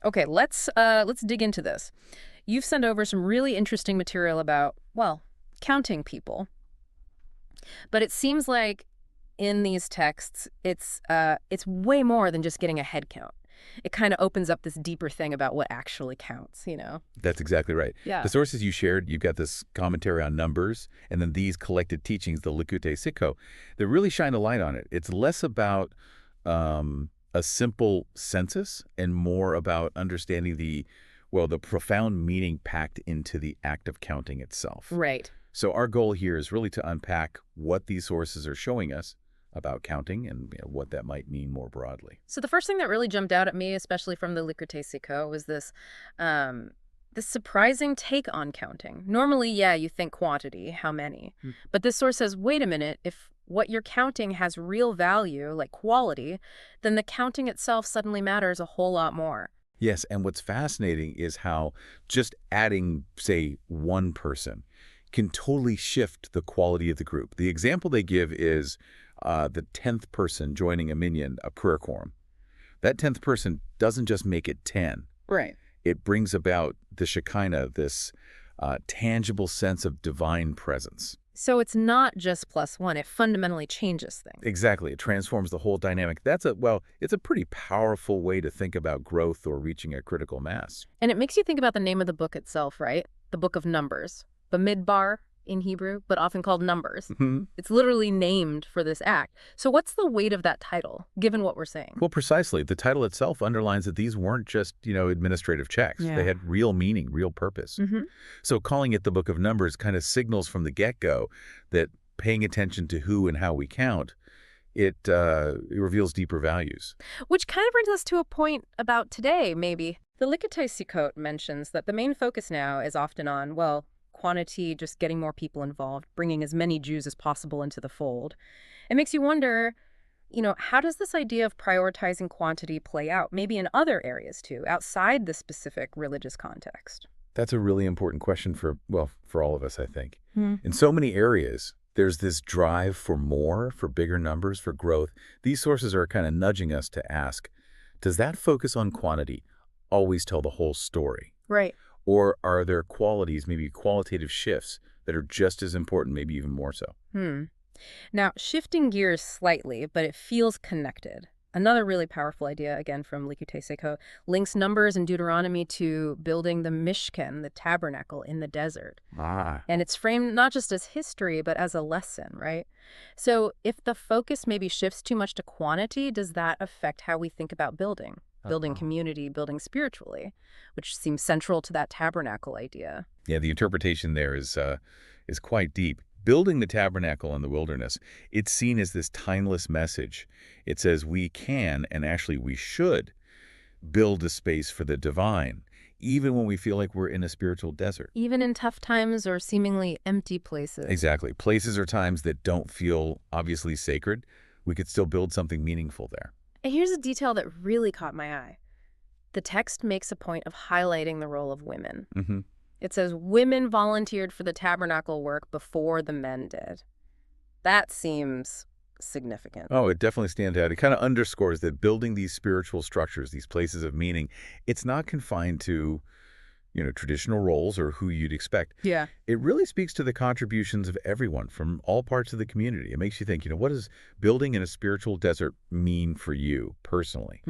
Okay, let's dig into this. You've sent over some really interesting material about, well, counting people. But it seems like in these texts, it's way more than just getting a head count. It kind of opens up this deeper thing about what actually counts, you know? That's exactly right. Yeah. The sources you shared, you've got this commentary on numbers, and then these collected teachings, the Likkutei Sichot, that really shine a light on it. It's less about a simple census and more about understanding the profound meaning packed into the act of counting itself. Right. So our goal here is really to unpack what these sources are showing us about counting and what that might mean more broadly. So the first thing that really jumped out at me, especially from the Likkutei Sichot, was this surprising take on counting. Normally, yeah, you think quantity, how many. But this source says, wait a minute, if what you're counting has real value, like quality, then the counting itself suddenly matters a whole lot more. Yes, and what's fascinating is how just adding, say, one person can totally shift the quality of the group. The example they give is the 10th person joining a Minyan, a prayer quorum. That 10th person doesn't just make it 10. Right. It brings about the Shekinah, this tangible sense of divine presence. So it's not just +1, it fundamentally changes things. Exactly. It transforms the whole dynamic. It's a pretty powerful way to think about growth or reaching a critical mass. And it makes you think about the name of the book itself, right? The Book of Numbers. Bamidbar in Hebrew, but often called Numbers. It's literally named for this act. So what's the weight of that title, given what we're saying? Well, precisely. The title itself underlines that these weren't just, administrative checks. Yeah. They had real meaning, real purpose. So calling it the Book of Numbers kind of signals from the get-go that paying attention to who and how we count, it reveals deeper values. Which kind of brings us to a point about today, maybe. The Likkutei Sichot mentions that the main focus now is often on, well, quantity, just getting more people involved, bringing as many Jews as possible into the fold. It makes you wonder, how does this idea of prioritizing quantity play out, maybe in other areas too, outside the specific religious context? That's a really important question for all of us, I think. In so many areas, there's this drive for more, for bigger numbers, for growth. These sources are kind of nudging us to ask, does that focus on quantity always tell the whole story? Right. Or are there qualities, maybe qualitative shifts, that are just as important, maybe even more so? Now, shifting gears slightly, but it feels connected. Another really powerful idea, again from Likkutei Sichot, links Numbers and Deuteronomy to building the Mishkan, the tabernacle in the desert. And it's framed not just as history, but as a lesson, right? So if the focus maybe shifts too much to quantity, does that affect how we think about building? Building community, building spiritually, which seems central to that tabernacle idea. Yeah, the interpretation there is quite deep. Building the tabernacle in the wilderness, it's seen as this timeless message. It says we can, and actually we should, build a space for the divine, even when we feel like we're in a spiritual desert. Even in tough times or seemingly empty places. Exactly. Places or times that don't feel obviously sacred, we could still build something meaningful there. And here's a detail that really caught my eye. The text makes a point of highlighting the role of women. It says women volunteered for the tabernacle work before the men did. That seems significant. Oh, it definitely stands out. It kind of underscores that building these spiritual structures, these places of meaning, it's not confined to, traditional roles or who you'd expect. Yeah. It really speaks to the contributions of everyone from all parts of the community. It makes you think, what does building in a spiritual desert mean for you personally?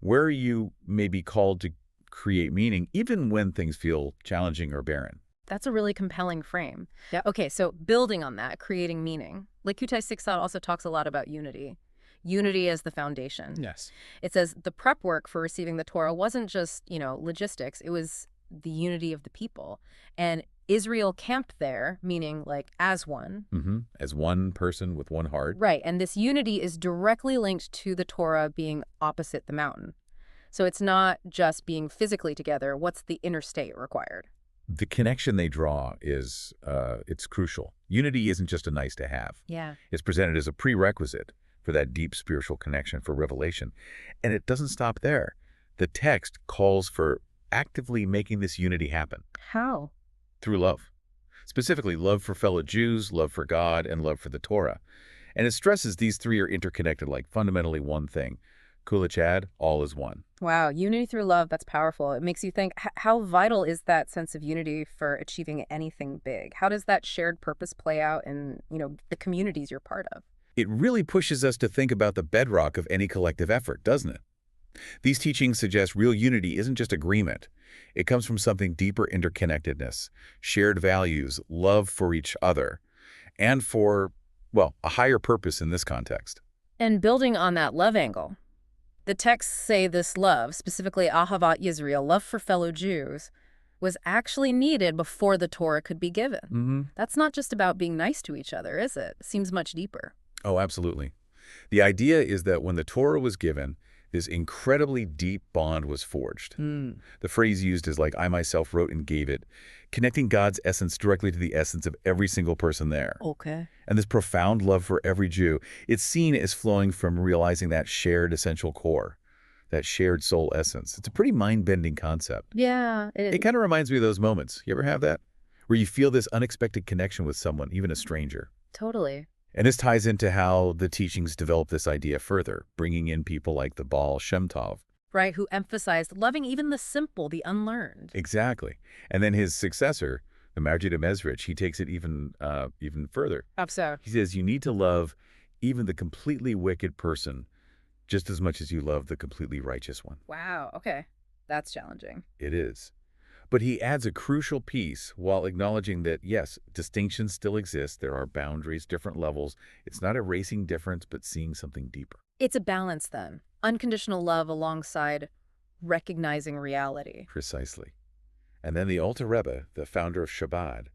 Where are you maybe called to create meaning, even when things feel challenging or barren? That's a really compelling frame. Yeah. Okay, so building on that, creating meaning. Likkutei Sichot also talks a lot about unity. Unity as the foundation. Yes. It says the prep work for receiving the Torah wasn't just, logistics. It was the unity of the people. And Israel camped there, meaning like as one. As one person with one heart. Right. And this unity is directly linked to the Torah being opposite the mountain. So it's not just being physically together. What's the interstate required? The connection they draw is it's crucial. Unity isn't just a nice to have. Yeah. It's presented as a prerequisite for that deep spiritual connection, for revelation. And it doesn't stop there. The text calls for actively making this unity happen. How? Through love. Specifically, love for fellow Jews, love for God, and love for the Torah. And it stresses these three are interconnected like fundamentally one thing. Kula Chad, all is one. Wow, unity through love, that's powerful. It makes you think, how vital is that sense of unity for achieving anything big? How does that shared purpose play out in, the communities you're part of? It really pushes us to think about the bedrock of any collective effort, doesn't it? These teachings suggest real unity isn't just agreement. It comes from something deeper: interconnectedness, shared values, love for each other, and for, well, a higher purpose in this context. And building on that love angle, the texts say this love, specifically Ahavat Yisrael, love for fellow Jews, was actually needed before the Torah could be given. That's not just about being nice to each other, is it? It seems much deeper. Oh, absolutely. The idea is that when the Torah was given, this incredibly deep bond was forged. The phrase used is like, I myself wrote and gave it, connecting God's essence directly to the essence of every single person there. Okay. And this profound love for every Jew, it's seen as flowing from realizing that shared essential core, that shared soul essence. It's a pretty mind-bending concept. Yeah, It kind of reminds me of those moments. You ever have that? Where you feel this unexpected connection with someone, even a stranger. totally. And this ties into how the teachings develop this idea further, bringing in people like the Baal Shem Tov. Right, who emphasized loving even the simple, the unlearned. Exactly. And then his successor, the Maggid of Mezrich, he takes it even further. How so? He says you need to love even the completely wicked person just as much as you love the completely righteous one. Wow, okay. That's challenging. It is. But he adds a crucial piece while acknowledging that, yes, distinctions still exist. There are boundaries, different levels. It's not erasing difference, but seeing something deeper. It's a balance then. Unconditional love alongside recognizing reality. Precisely. And then the Alter Rebbe, the founder of Shabbat,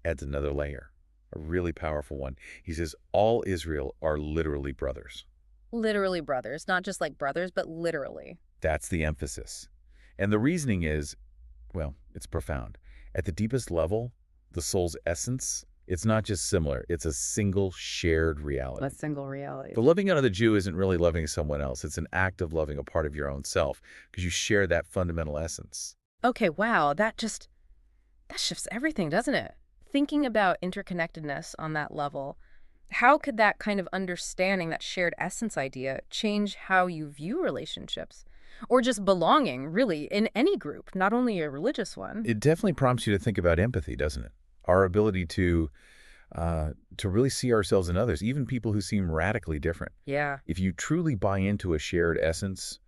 adds another layer, a really powerful one. He says, all Israel are literally brothers. Literally brothers, not just like brothers, but literally. That's the emphasis. And the reasoning is, well, it's profound. At the deepest level, the soul's essence, it's not just similar, it's a single shared reality. A single reality. The loving another Jew isn't really loving someone else. It's an act of loving a part of your own self because you share that fundamental essence. Okay, wow, that shifts everything, doesn't it? Thinking about interconnectedness on that level, how could that kind of understanding, that shared essence idea, change how you view relationships? Or just belonging, really, in any group, not only a religious one. It definitely prompts you to think about empathy, doesn't it? Our ability to really see ourselves in others, even people who seem radically different. Yeah. If you truly buy into a shared essence,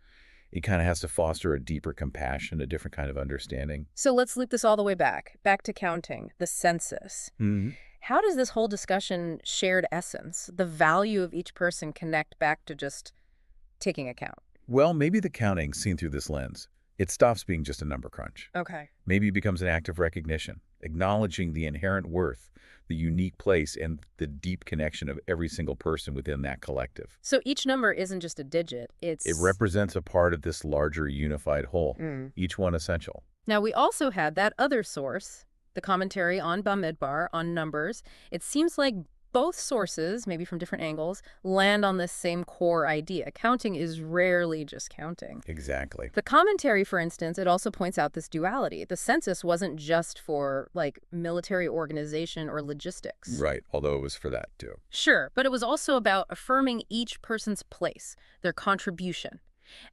it kind of has to foster a deeper compassion, a different kind of understanding. So let's loop this all the way back to counting, the census. How does this whole discussion, shared essence, the value of each person, connect back to just taking account? Well, maybe the counting seen through this lens, it stops being just a number crunch. Okay. Maybe it becomes an act of recognition, acknowledging the inherent worth, the unique place, and the deep connection of every single person within that collective. So each number isn't just a digit, It represents a part of this larger unified whole, each one essential. Now, we also had that other source, the commentary on Bamidbar, on numbers. It seems like both sources, maybe from different angles, land on this same core idea. Counting is rarely just counting. Exactly. The commentary, for instance, it also points out this duality. The census wasn't just for, like, military organization or logistics. Right, although it was for that, too. Sure, but it was also about affirming each person's place, their contribution.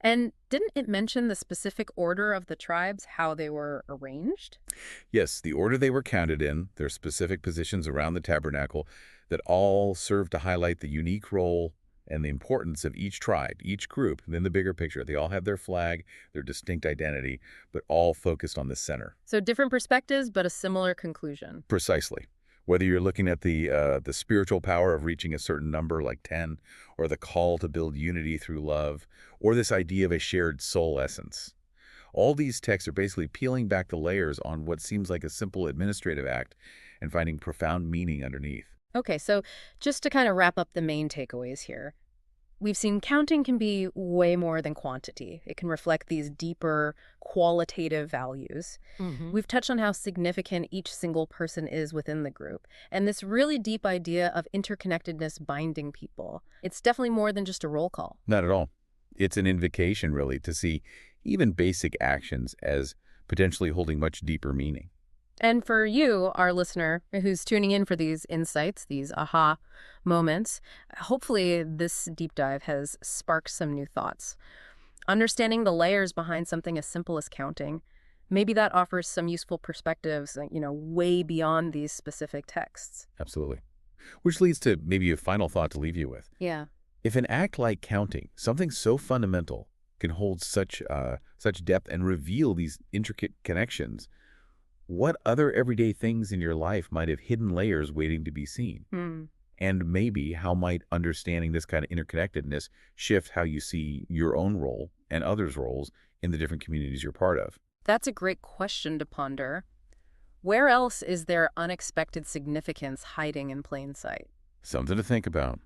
And didn't it mention the specific order of the tribes, how they were arranged? Yes, the order they were counted in, their specific positions around the tabernacle, that all served to highlight the unique role and the importance of each tribe, each group, and then the bigger picture. They all have their flag, their distinct identity, but all focused on the center. So different perspectives, but a similar conclusion. Precisely. Whether you're looking at the spiritual power of reaching a certain number like 10, or the call to build unity through love, or this idea of a shared soul essence. All these texts are basically peeling back the layers on what seems like a simple administrative act and finding profound meaning underneath. Okay, so just to kind of wrap up the main takeaways here, we've seen counting can be way more than quantity. It can reflect these deeper qualitative values. We've touched on how significant each single person is within the group, and this really deep idea of interconnectedness binding people. It's definitely more than just a roll call. Not at all. It's an invocation, really, to see even basic actions as potentially holding much deeper meaning. And for you, our listener, who's tuning in for these insights, these aha moments, hopefully this deep dive has sparked some new thoughts. Understanding the layers behind something as simple as counting, maybe that offers some useful perspectives, way beyond these specific texts. Absolutely. Which leads to maybe a final thought to leave you with. Yeah. If an act like counting, something so fundamental, can hold such depth and reveal these intricate connections, what other everyday things in your life might have hidden layers waiting to be seen? Hmm. And maybe how might understanding this kind of interconnectedness shift how you see your own role and others' roles in the different communities you're part of? That's a great question to ponder. Where else is there unexpected significance hiding in plain sight? Something to think about.